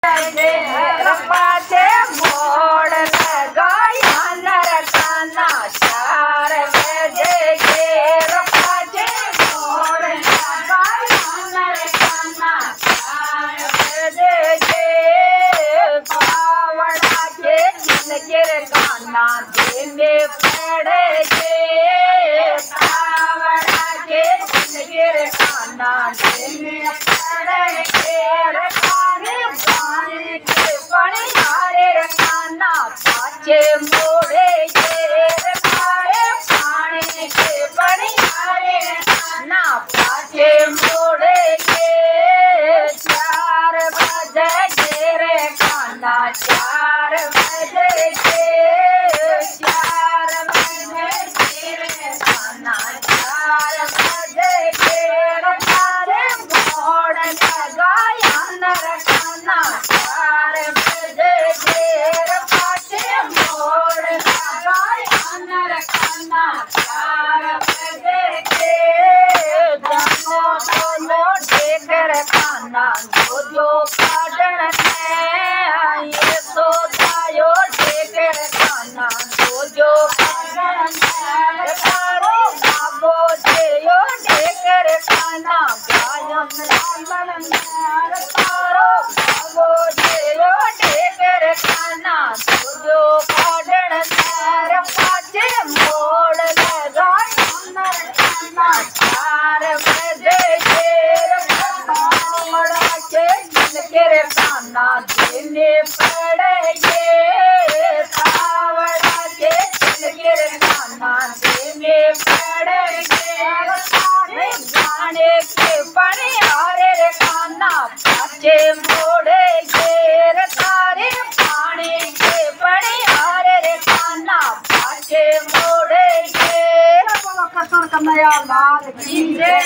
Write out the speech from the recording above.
पाछे मोड़ लगाया नरकाना 4 बजे घेर पाछे मोड़ लगाया नरकाना 4 बजे घेर बावड़ा के गिर गाना देने पड़ेगे बावड़ा के गिर गाना देने पड़ेगे पाचे मोड़े घेर पाए पानी के बनियारे ना पाचे मोड़े के 4 बजे घेरे खाना 4 बजे के 4 बजे घेरे खाना 4 बजे घेर तारे मोड़ लगाया नरकाना 4 बजे घेर मोड़ लगाया नरकाना 4 बजे के दोनों ढेकर खाना जो काटन है ये सोचायो ढेकर खाना जो काटन है तारो बाबो जो ढेकर खाना गायन रामन तारो बाबो जो ढेकर खाना जो काटन सर पाछे मोड़ लगाया नरकाना 4 बजे घेर बावड़ा के गिर गाना देने पड़ेगे बावड़ा के गिर गाना देने पड़ेगे तारे गाने के बनियारे खाना पाछे मोड़े घेर तारे पानी के बनियारे खाना पाछे मोड़े घेर कसर कन्हैया लाल की जय।